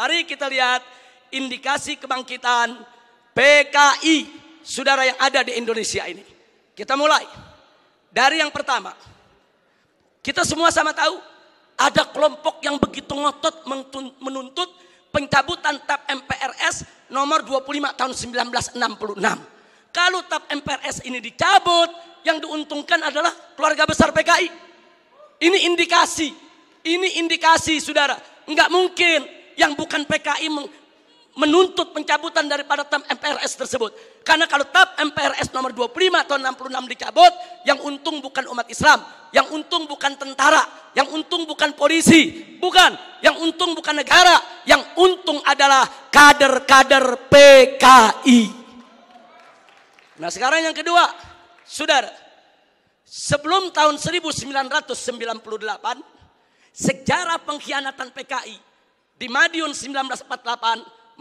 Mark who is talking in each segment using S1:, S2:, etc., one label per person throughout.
S1: Mari kita lihat indikasi kebangkitan PKI, saudara, yang ada di Indonesia ini. Kita mulai dari yang pertama. Kita semua sama tahu ada kelompok yang begitu ngotot menuntut pencabutan TAP MPRS nomor 25 tahun 1966. Kalau TAP MPRS ini dicabut, yang diuntungkan adalah keluarga besar PKI. Ini indikasi, saudara. Enggak mungkin yang bukan PKI menuntut pencabutan daripada TAP MPRS tersebut. Karena kalau TAP MPRS nomor 25 tahun 66 dicabut, yang untung bukan umat Islam, yang untung bukan tentara, yang untung bukan polisi, bukan, yang untung bukan negara, yang untung adalah kader-kader PKI. Nah, sekarang yang kedua, saudara, sebelum tahun 1998, sejarah pengkhianatan PKI di Madiun 1948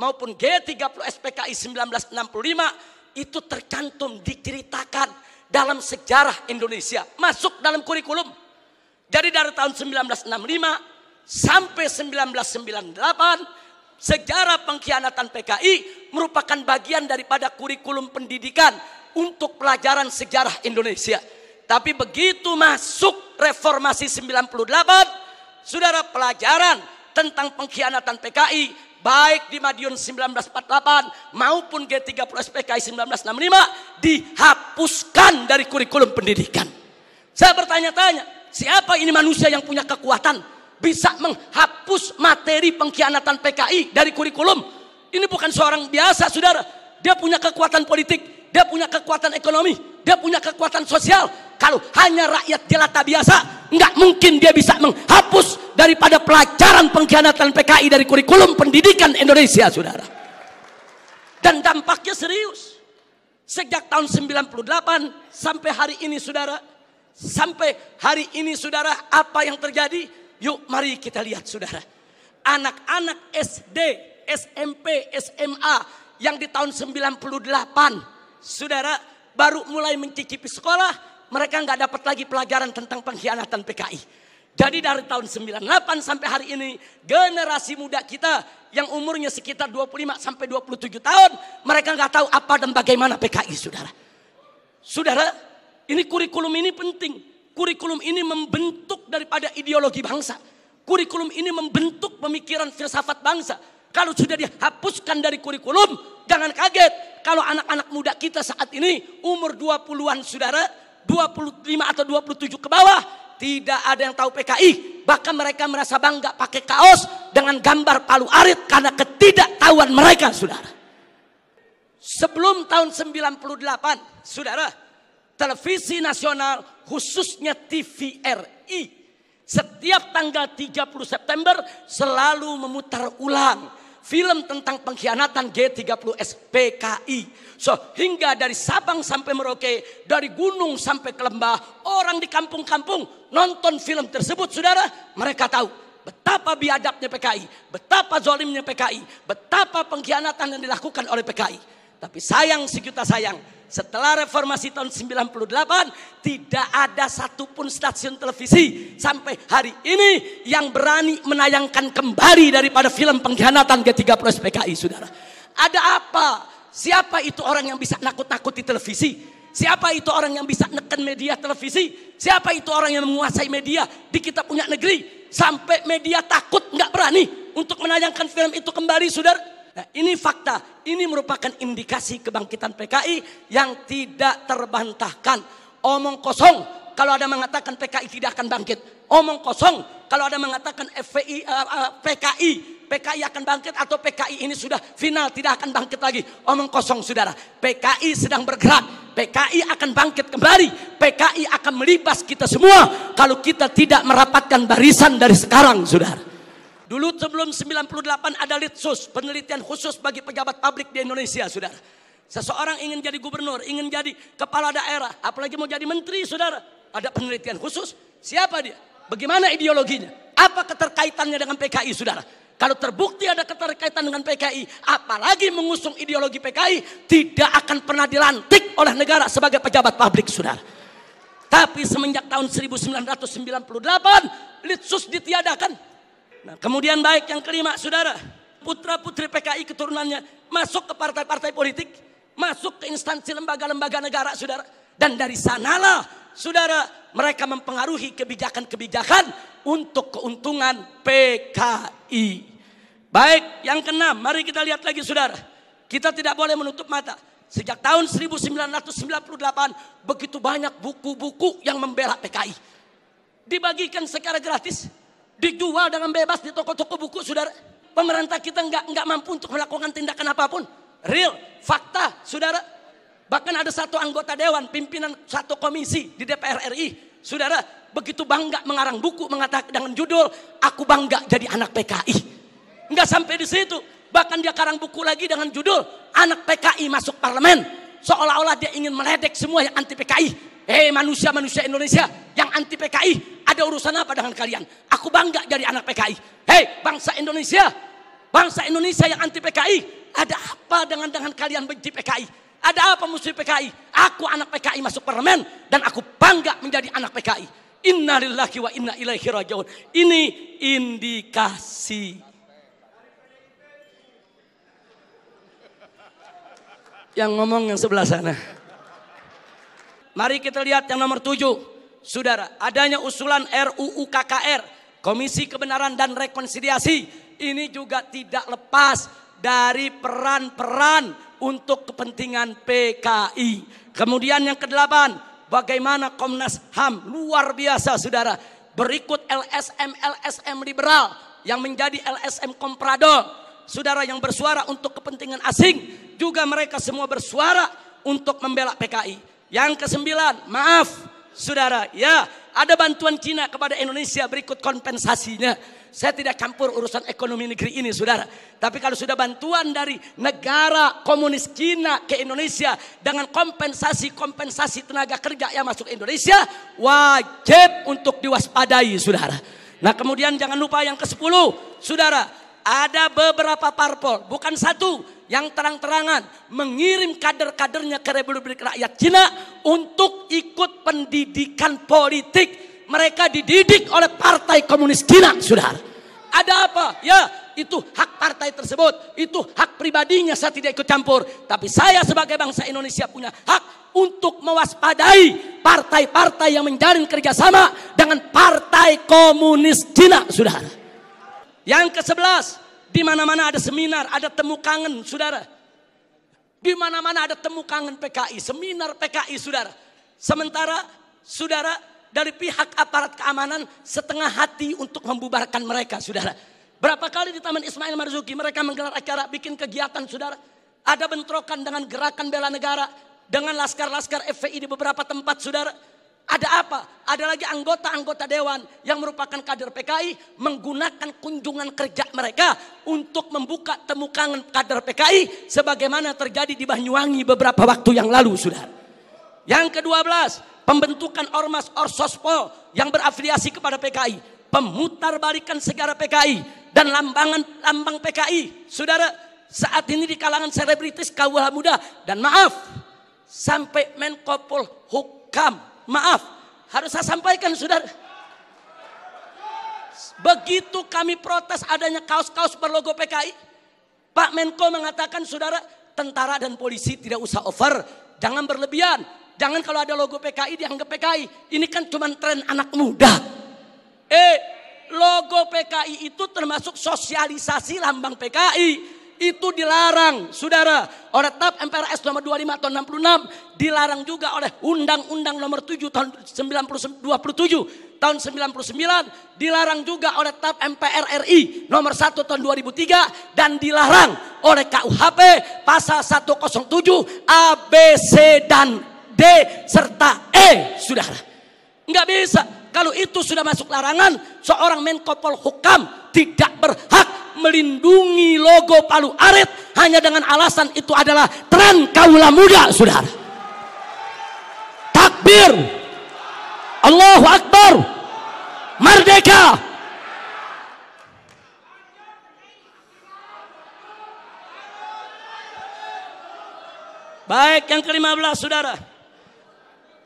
S1: maupun G30S PKI 1965 itu tercantum, diceritakan dalam sejarah Indonesia, masuk dalam kurikulum. Jadi dari tahun 1965 sampai 1998, sejarah pengkhianatan PKI merupakan bagian daripada kurikulum pendidikan untuk pelajaran sejarah Indonesia. Tapi begitu masuk reformasi 98, saudara, pelajaran tentang pengkhianatan PKI baik di Madiun 1948 maupun G30S PKI 1965 dihapuskan dari kurikulum pendidikan. Saya bertanya-tanya, siapa ini manusia yang punya kekuatan bisa menghapus materi pengkhianatan PKI dari kurikulum? Ini bukan seorang biasa, saudara. Dia punya kekuatan politik, dia punya kekuatan ekonomi, dia punya kekuatan sosial. Kalau hanya rakyat jelata biasa, nggak mungkin dia bisa menghapus daripada pelajaran pengkhianatan PKI dari kurikulum pendidikan Indonesia, saudara. Dan dampaknya serius. Sejak tahun 98 sampai hari ini, saudara. Sampai hari ini, saudara, apa yang terjadi? Yuk mari kita lihat, saudara. Anak-anak SD, SMP, SMA yang di tahun 98, saudara, baru mulai mencicipi sekolah, mereka nggak dapat lagi pelajaran tentang pengkhianatan PKI. Jadi dari tahun 98 sampai hari ini, generasi muda kita yang umurnya sekitar 25 sampai 27 tahun, mereka nggak tahu apa dan bagaimana PKI, saudara. Saudara, ini kurikulum ini penting. Kurikulum ini membentuk daripada ideologi bangsa. Kurikulum ini membentuk pemikiran filsafat bangsa. Kalau sudah dihapuskan dari kurikulum, jangan kaget kalau anak-anak muda kita saat ini umur 20-an, saudara, 25 atau 27 ke bawah, tidak ada yang tahu PKI. Bahkan mereka merasa bangga pakai kaos dengan gambar Palu Arit karena ketidaktahuan mereka, saudara. Sebelum tahun 98, saudara, televisi nasional khususnya TVRI setiap tanggal 30 September selalu memutar ulang film tentang pengkhianatan G30S PKI. Hingga dari Sabang sampai Merauke, dari gunung sampai ke lembah, orang di kampung-kampung nonton film tersebut, saudara. Mereka tahu betapa biadabnya PKI, betapa zalimnya PKI, betapa pengkhianatan yang dilakukan oleh PKI. Tapi sayang sejuta sayang, setelah reformasi tahun 98 tidak ada satupun stasiun televisi sampai hari ini yang berani menayangkan kembali daripada film pengkhianatan G30S PKI, saudara. Ada apa? Siapa itu orang yang bisa nakut-nakuti televisi? Siapa itu orang yang bisa neken media televisi? Siapa itu orang yang menguasai media di kita punya negeri sampai media takut, nggak berani untuk menayangkan film itu kembali, saudara? Nah, ini fakta, ini merupakan indikasi kebangkitan PKI yang tidak terbantahkan. Omong kosong kalau ada mengatakan PKI tidak akan bangkit. Omong kosong kalau ada mengatakan PKI akan bangkit atau PKI ini sudah final tidak akan bangkit lagi. Omong kosong, saudara. PKI sedang bergerak, PKI akan bangkit kembali, PKI akan melibas kita semua kalau kita tidak merapatkan barisan dari sekarang, saudara. Dulu sebelum 98 ada Litsus, penelitian khusus bagi pejabat publik di Indonesia, saudara. Seseorang ingin jadi gubernur, ingin jadi kepala daerah, apalagi mau jadi menteri, saudara. Ada penelitian khusus. Siapa dia? Bagaimana ideologinya? Apa keterkaitannya dengan PKI, saudara? Kalau terbukti ada keterkaitan dengan PKI, apalagi mengusung ideologi PKI, tidak akan pernah dilantik oleh negara sebagai pejabat publik, saudara. Tapi semenjak tahun 1998, Litsus ditiadakan. Nah, kemudian baik yang kelima, saudara. putra-putri PKI keturunannya masuk ke partai-partai politik, masuk ke instansi lembaga-lembaga negara, saudara. Dan dari sanalah, saudara, mereka mempengaruhi kebijakan-kebijakan untuk keuntungan PKI. Baik, yang keenam, mari kita lihat lagi, saudara. Kita tidak boleh menutup mata. Sejak tahun 1998, begitu banyak buku-buku yang membela PKI. Dibagikan secara gratis, dijual dengan bebas di toko-toko buku, saudara. Pemerintah kita nggak mampu untuk melakukan tindakan apapun. Real, fakta, saudara. Bahkan ada satu anggota dewan, pimpinan satu komisi di DPR RI, saudara, begitu bangga mengarang buku mengatakan dengan judul "Aku Bangga Jadi Anak PKI". Nggak sampai di situ, bahkan dia karang buku lagi dengan judul "Anak PKI Masuk Parlemen". Seolah-olah dia ingin meledek semua yang anti PKI. Manusia-manusia Indonesia yang anti PKI, ada urusan apa dengan kalian? Aku bangga jadi anak PKI. Bangsa Indonesia yang anti PKI, ada apa dengan kalian benci PKI? Ada apa musuh PKI? Aku anak PKI masuk parlemen dan aku bangga menjadi anak PKI. Innalillahi wa inna ilaihi rajiun. Ini indikasi. Yang ngomong yang sebelah sana. Mari kita lihat yang nomor 7. Saudara, adanya usulan RUU KKR, Komisi Kebenaran dan Rekonsiliasi. Ini juga tidak lepas dari peran-peran untuk kepentingan PKI. Kemudian yang ke-8, bagaimana Komnas HAM, luar biasa, saudara. Berikut LSM liberal yang menjadi LSM komprador. Saudara, yang bersuara untuk kepentingan asing, juga mereka semua bersuara untuk membela PKI. Yang ke-9, maaf saudara, ya ada bantuan Cina kepada Indonesia, berikut kompensasinya. Saya tidak campur urusan ekonomi negeri ini, saudara. Tapi kalau sudah bantuan dari negara komunis Cina ke Indonesia dengan kompensasi tenaga kerja yang masuk Indonesia, wajib untuk diwaspadai, saudara. Nah, kemudian jangan lupa yang ke-10, saudara, ada beberapa parpol, bukan satu, yang terang-terangan mengirim kader-kadernya ke Republik Rakyat Cina untuk ikut pendidikan politik. Mereka dididik oleh Partai Komunis Cina, saudara. Ada apa? Ya, itu hak partai tersebut, itu hak pribadinya, saya tidak ikut campur. Tapi saya sebagai bangsa Indonesia punya hak untuk mewaspadai partai-partai yang menjalin kerjasama dengan Partai Komunis Cina, saudara. Yang ke-11, di mana-mana ada seminar, ada temu kangen, saudara. Di mana-mana ada temu kangen PKI, seminar PKI, saudara. Sementara, saudara, dari pihak aparat keamanan setengah hati untuk membubarkan mereka, saudara. Berapa kali di Taman Ismail Marzuki mereka menggelar acara, bikin kegiatan, saudara. Ada bentrokan dengan gerakan bela negara, dengan laskar-laskar FPI di beberapa tempat, saudara. Ada apa? Ada lagi anggota-anggota dewan yang merupakan kader PKI menggunakan kunjungan kerja mereka untuk membuka temu kangen kader PKI sebagaimana terjadi di Banyuwangi beberapa waktu yang lalu, saudara. Yang ke-12, pembentukan Ormas Orsospol yang berafiliasi kepada PKI, pemutarbalikan segara PKI dan lambang PKI, saudara. Saat ini di kalangan selebritis kaula muda, dan maaf, sampai Menko Polhukam, maaf, harus saya sampaikan, saudara. Begitu kami protes adanya kaos-kaos berlogo PKI, Pak Menko mengatakan, saudara, tentara dan polisi tidak usah over, jangan berlebihan. Jangan kalau ada logo PKI dianggap PKI. Ini kan cuma tren anak muda. Logo PKI itu termasuk sosialisasi lambang PKI. Itu dilarang, saudara, oleh TAP MPRS nomor 25 tahun 66, dilarang juga oleh Undang-Undang nomor 7 tahun 27 tahun 99, dilarang juga oleh TAP MPR RI nomor 1 tahun 2003, dan dilarang oleh KUHP pasal 107 A, B, C, dan D serta E, saudara. Nggak bisa. Kalau itu sudah masuk larangan, seorang Menko Polhukam tidak berhak melindungi logo Palu Arit hanya dengan alasan itu adalah tren kaula muda, saudara. Takbir, Allahu Akbar, merdeka. Baik, yang ke-15, saudara.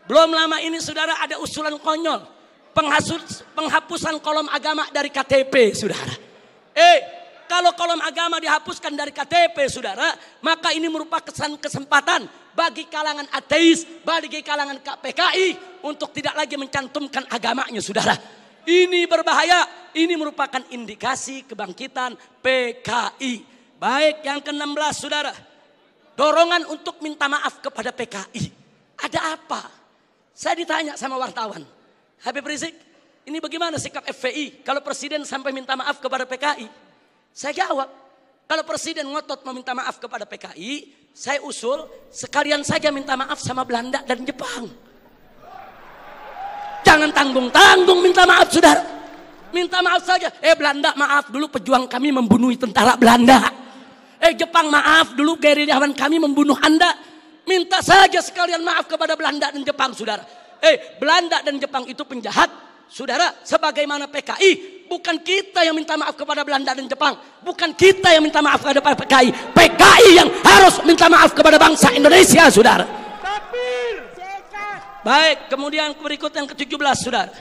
S1: Belum lama ini, saudara, ada usulan konyol penghapusan kolom agama dari KTP, saudara. Kalau kolom agama dihapuskan dari KTP, saudara, maka ini merupakan kesempatan bagi kalangan ateis, bagi kalangan PKI untuk tidak lagi mencantumkan agamanya, saudara. Ini berbahaya, ini merupakan indikasi kebangkitan PKI. Baik, yang ke-16, saudara. Dorongan untuk minta maaf kepada PKI. Ada apa? Saya ditanya sama wartawan, Habib Rizik, ini bagaimana sikap FPI kalau presiden sampai minta maaf kepada PKI? Saya jawab, kalau presiden ngotot meminta maaf kepada PKI, saya usul sekalian saja minta maaf sama Belanda dan Jepang. Jangan tanggung-tanggung minta maaf, saudara. Minta maaf saja. Belanda, maaf dulu pejuang kami membunuh tentara Belanda. Jepang, maaf dulu gerilyawan kami membunuh Anda. Minta saja sekalian maaf kepada Belanda dan Jepang, saudara. Belanda dan Jepang itu penjahat, saudara. Sebagaimana PKI, bukan kita yang minta maaf kepada Belanda dan Jepang. Bukan kita yang minta maaf kepada PKI. PKI yang harus minta maaf kepada bangsa Indonesia, saudara. Baik, kemudian berikut yang ke-17, saudara.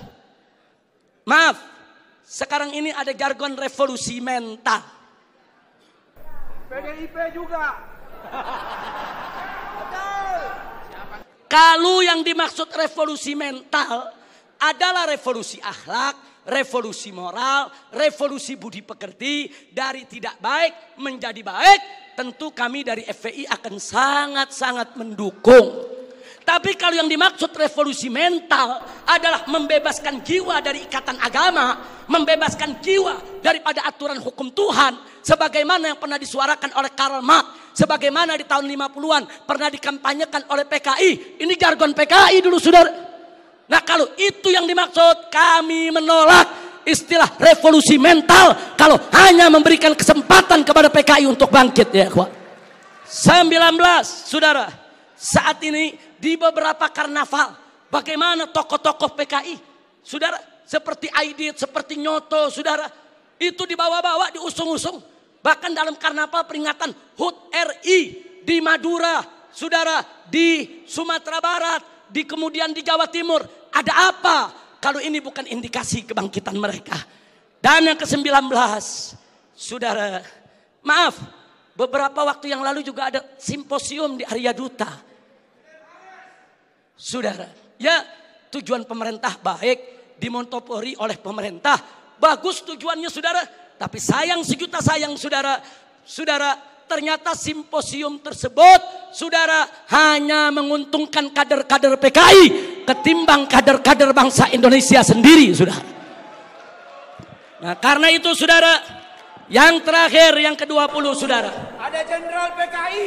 S1: Maaf, sekarang ini ada jargon revolusi mental.
S2: PDIP juga.
S1: Kalau yang dimaksud revolusi mental adalah revolusi akhlak, revolusi moral, revolusi budi pekerti, dari tidak baik menjadi baik, tentu kami dari FPI akan sangat-sangat mendukung. Tapi kalau yang dimaksud revolusi mental adalah membebaskan jiwa dari ikatan agama, membebaskan jiwa daripada aturan hukum Tuhan, sebagaimana yang pernah disuarakan oleh Karl Marx, sebagaimana di tahun 50-an pernah dikampanyekan oleh PKI. Ini jargon PKI dulu, saudara. Nah, kalau itu yang dimaksud, kami menolak istilah revolusi mental kalau hanya memberikan kesempatan kepada PKI untuk bangkit, ya kawan. 19, saudara, saat ini di beberapa karnaval, bagaimana tokoh-tokoh PKI, saudara, seperti Aidit, seperti Nyoto, saudara, itu dibawa-bawa, diusung-usung. Bahkan dalam karnaval peringatan HUT RI di Madura, saudara, di Sumatera Barat, kemudian di Jawa Timur. Ada apa kalau ini bukan indikasi kebangkitan mereka? Dan yang ke-19, saudara, maaf, beberapa waktu yang lalu juga ada simposium di Arya Duta. Saudara, ya, tujuan pemerintah baik, dimontopori oleh pemerintah, bagus tujuannya, saudara. Tapi sayang sejuta sayang, saudara, ternyata simposium tersebut, saudara, hanya menguntungkan kader-kader PKI ketimbang kader-kader bangsa Indonesia sendiri, saudara. Nah, karena itu, saudara, yang terakhir, yang ke-20, saudara.
S2: Ada jenderal PKI.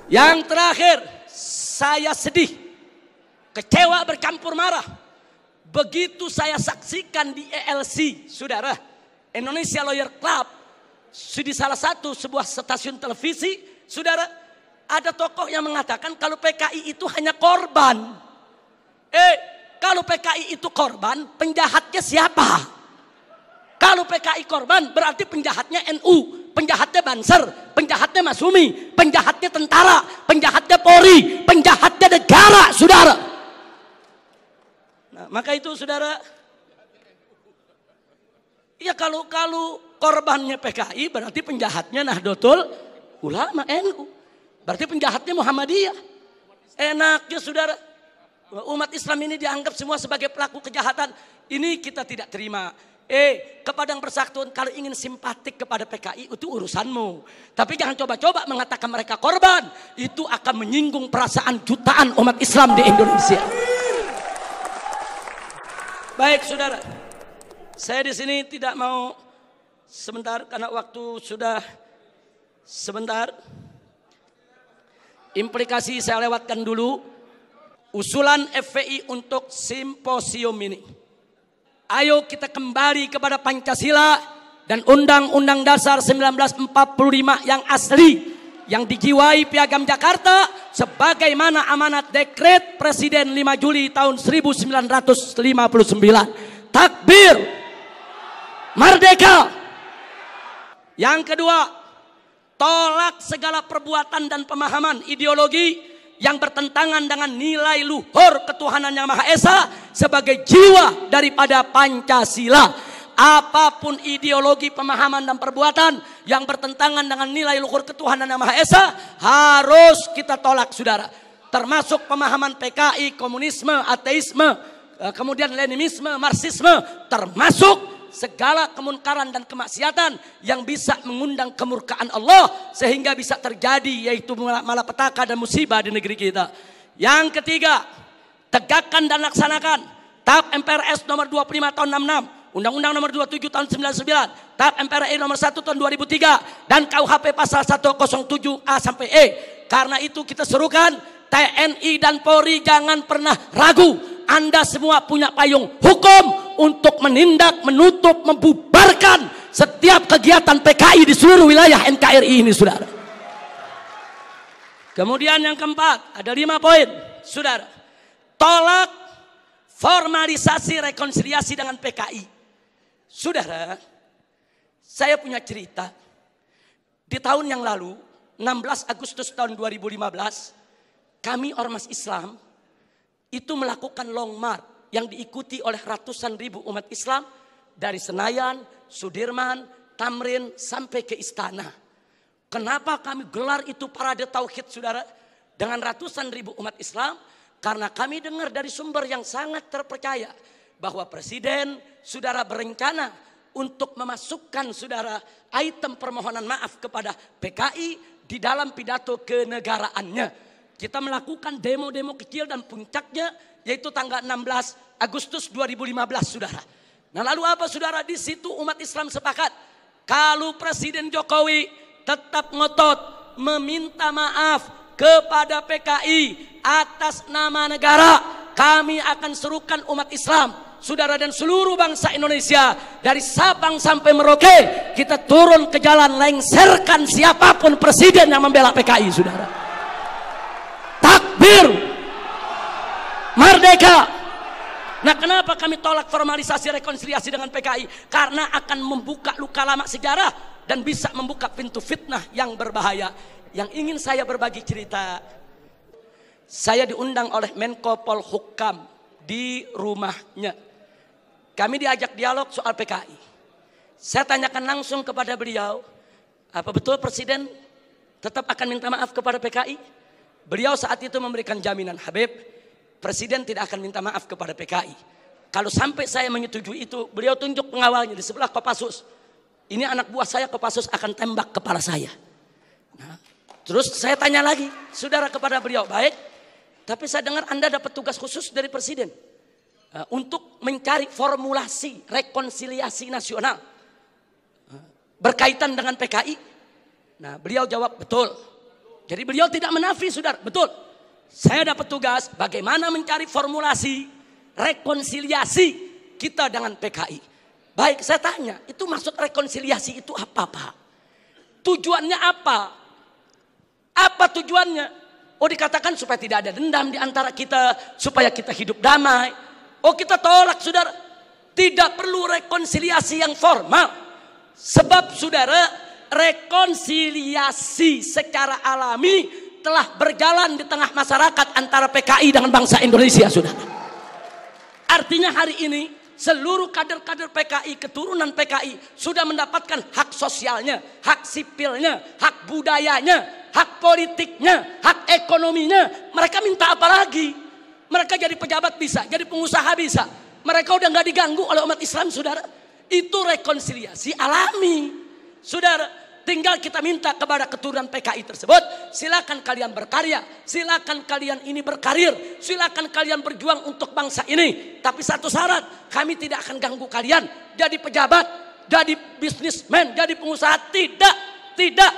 S1: Yang terakhir, saya sedih, kecewa bercampur marah. Begitu saya saksikan di ELC, saudara, Indonesia Lawyer Club, di salah satu sebuah stasiun televisi, saudara, ada tokoh yang mengatakan kalau PKI itu hanya korban. Kalau PKI itu korban, penjahatnya siapa? Kalau PKI korban, berarti penjahatnya NU, penjahatnya Banser, penjahatnya Masumi, penjahatnya tentara, penjahatnya Polri, penjahatnya negara, saudara. Nah, maka itu, saudara, ya kalau korbannya PKI, berarti penjahatnya Nahdlatul Ulama NU, berarti penjahatnya Muhammadiyah. Enaknya, saudara, umat Islam ini dianggap semua sebagai pelaku kejahatan. Ini kita tidak terima. Ke Padang Persatuan, kalau ingin simpatik kepada PKI itu urusanmu. Tapi jangan coba-coba mengatakan mereka korban. Itu akan menyinggung perasaan jutaan umat Islam di Indonesia. Baik, saudara, saya di sini tidak mau sebentar karena waktu sudah sebentar. Implikasi saya lewatkan dulu. Usulan FPI untuk simposium ini. Ayo kita kembali kepada Pancasila dan Undang-Undang Dasar 1945 yang asli, yang dijiwai Piagam Jakarta sebagaimana amanat dekret Presiden 5 Juli tahun 1959. Takbir, merdeka. Yang kedua, tolak segala perbuatan dan pemahaman ideologi yang bertentangan dengan nilai luhur ketuhanan yang Maha Esa sebagai jiwa daripada Pancasila. apapun ideologi, pemahaman dan perbuatan yang bertentangan dengan nilai luhur ketuhanan Yang Maha Esa harus kita tolak, saudara. Termasuk pemahaman PKI, komunisme, ateisme, kemudian Leninisme, Marxisme, termasuk segala kemunkaran dan kemaksiatan yang bisa mengundang kemurkaan Allah sehingga bisa terjadi yaitu malapetaka dan musibah di negeri kita. Yang ketiga, tegakkan dan laksanakan TAP MPRS nomor 25 tahun 66, Undang-Undang nomor 27 tahun 99, TAP MPRI nomor 1 tahun 2003 dan KUHP pasal 107A sampai E. Karena itu kita serukan TNI dan Polri jangan pernah ragu. Anda semua punya payung hukum untuk menindak, menutup, membubarkan setiap kegiatan PKI di seluruh wilayah NKRI ini, saudara. Kemudian yang keempat, ada 5 poin, saudara. Tolak formalisasi rekonsiliasi dengan PKI. Saudara, saya punya cerita. Di tahun yang lalu, 16 Agustus tahun 2015, kami Ormas Islam itu melakukan long march yang diikuti oleh ratusan ribu umat Islam dari Senayan, Sudirman, Tamrin sampai ke Istana. Kenapa kami gelar itu parade tauhid, saudara, dengan ratusan ribu umat Islam? Karena kami dengar dari sumber yang sangat terpercaya bahwa Presiden, saudara, berencana untuk memasukkan, saudara, item permohonan maaf kepada PKI di dalam pidato kenegaraannya. Kita melakukan demo-demo kecil dan puncaknya yaitu tanggal 16 Agustus 2015, saudara. Nah, lalu apa, saudara? Di situ umat Islam sepakat kalau Presiden Jokowi tetap ngotot meminta maaf kepada PKI atas nama negara, kami akan serukan umat Islam, saudara, dan seluruh bangsa Indonesia dari Sabang sampai Merauke, kita turun ke jalan, lengserkan siapapun presiden yang membela PKI, saudara. Takbir, merdeka. Nah, kenapa kami tolak formalisasi rekonsiliasi dengan PKI? Karena akan membuka luka lama sejarah dan bisa membuka pintu fitnah yang berbahaya. Yang ingin saya berbagi cerita, saya diundang oleh Menko Polhukam di rumahnya. Kami diajak dialog soal PKI. Saya tanyakan langsung kepada beliau, apa betul Presiden tetap akan minta maaf kepada PKI? Beliau saat itu memberikan jaminan, Habib, Presiden tidak akan minta maaf kepada PKI. Kalau sampai saya menyetujui itu, beliau tunjuk pengawalnya di sebelah Kopassus. Ini anak buah saya, Kopassus akan tembak kepala saya. Nah, terus saya tanya lagi, saudara, kepada beliau, baik, tapi saya dengar Anda dapat tugas khusus dari Presiden untuk mencari formulasi rekonsiliasi nasional berkaitan dengan PKI. Nah, beliau jawab, betul. Jadi beliau tidak menafi, saudara, betul. Saya dapat tugas bagaimana mencari formulasi rekonsiliasi kita dengan PKI. Baik, saya tanya, itu maksud rekonsiliasi itu apa, Pak? Tujuannya apa? Apa tujuannya? Oh, dikatakan supaya tidak ada dendam di antara kita, supaya kita hidup damai. Oh, kita tolak, saudara. Tidak perlu rekonsiliasi yang formal. Sebab, saudara, rekonsiliasi secara alami telah berjalan di tengah masyarakat antara PKI dengan bangsa Indonesia, saudara. Artinya hari ini seluruh kader-kader PKI, keturunan PKI sudah mendapatkan hak sosialnya, hak sipilnya, hak budayanya, hak politiknya, hak ekonominya. Mereka minta apa lagi? Mereka jadi pejabat bisa, jadi pengusaha bisa. Mereka udah gak diganggu oleh umat Islam, saudara. Itu rekonsiliasi alami, saudara. Tinggal kita minta kepada keturunan PKI tersebut, silakan kalian berkarya, silakan kalian ini berkarir, silakan kalian berjuang untuk bangsa ini. Tapi satu syarat, kami tidak akan ganggu kalian jadi pejabat, jadi bisnismen, jadi pengusaha. Tidak.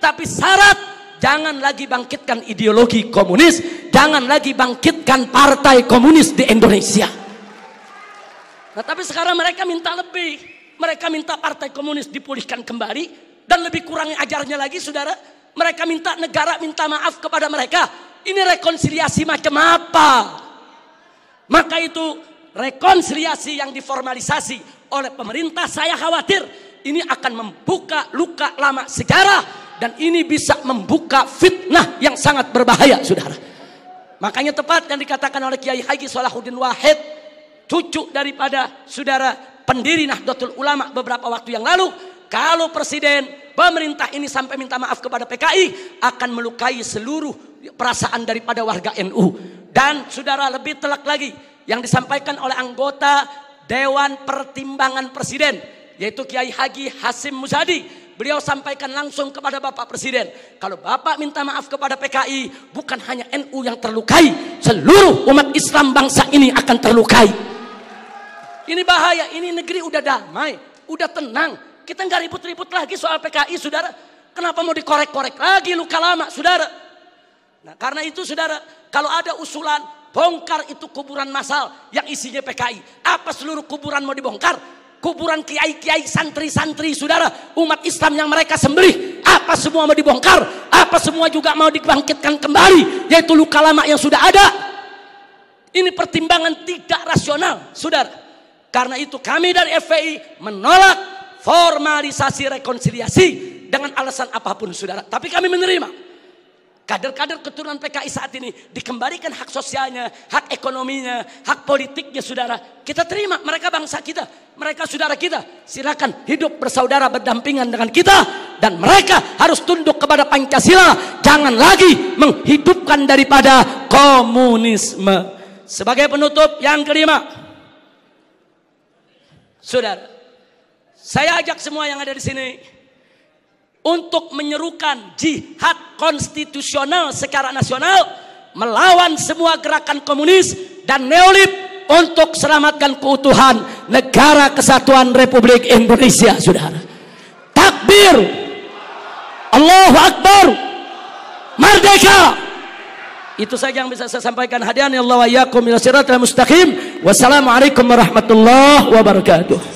S1: Tapi syarat, jangan lagi bangkitkan ideologi komunis, jangan lagi bangkitkan partai komunis di Indonesia. Nah, tapi sekarang mereka minta lebih. Mereka minta partai komunis dipulihkan kembali. Dan lebih kurang ajarnya lagi, saudara, mereka minta negara minta maaf kepada mereka. Ini rekonsiliasi macam apa? Maka itu rekonsiliasi yang diformalisasi oleh pemerintah, saya khawatir ini akan membuka luka lama sejarah. Dan ini bisa membuka fitnah yang sangat berbahaya, saudara. Makanya tepat yang dikatakan oleh Kiai Haji Salahuddin Wahid, cucu daripada saudara pendiri Nahdlatul Ulama beberapa waktu yang lalu, kalau presiden pemerintah ini sampai minta maaf kepada PKI akan melukai seluruh perasaan daripada warga NU. Dan saudara, lebih telak lagi yang disampaikan oleh anggota Dewan Pertimbangan Presiden, yaitu Kiai Haji Hasyim Muzadi. Beliau sampaikan langsung kepada Bapak Presiden, kalau Bapak minta maaf kepada PKI, bukan hanya NU yang terlukai, seluruh umat Islam bangsa ini akan terlukai. Ini bahaya, ini negeri udah damai, udah tenang. Kita nggak ribut-ribut lagi soal PKI, saudara. Kenapa mau dikorek-korek lagi luka lama, saudara? Nah, karena itu, saudara, kalau ada usulan bongkar itu kuburan massal yang isinya PKI, apa seluruh kuburan mau dibongkar? Kuburan kiai-kiai, santri-santri, saudara, umat Islam yang mereka sembelih, apa semua mau dibongkar? Apa semua juga mau dibangkitkan kembali, yaitu luka lama yang sudah ada? Ini pertimbangan tidak rasional, saudara. Karena itu kami dari FPI menolak formalisasi rekonsiliasi dengan alasan apapun, saudara. Tapi kami menerima kader-kader keturunan PKI saat ini dikembalikan hak sosialnya, hak ekonominya, hak politiknya, saudara. Kita terima, mereka bangsa kita, mereka saudara kita. Silakan hidup bersaudara berdampingan dengan kita, dan mereka harus tunduk kepada Pancasila. Jangan lagi menghidupkan daripada komunisme. Sebagai penutup yang kelima, saudara, saya ajak semua yang ada di sini untuk menyerukan jihad konstitusional secara nasional melawan semua gerakan komunis dan neolib untuk selamatkan keutuhan negara kesatuan Republik Indonesia, saudara. Takbir, Allahu Akbar, merdeka. Itu saja yang bisa saya sampaikan. Hadiahnya Allah wa iyyakum ila siratal mustaqim. Wassalamualaikum warahmatullahi wabarakatuh.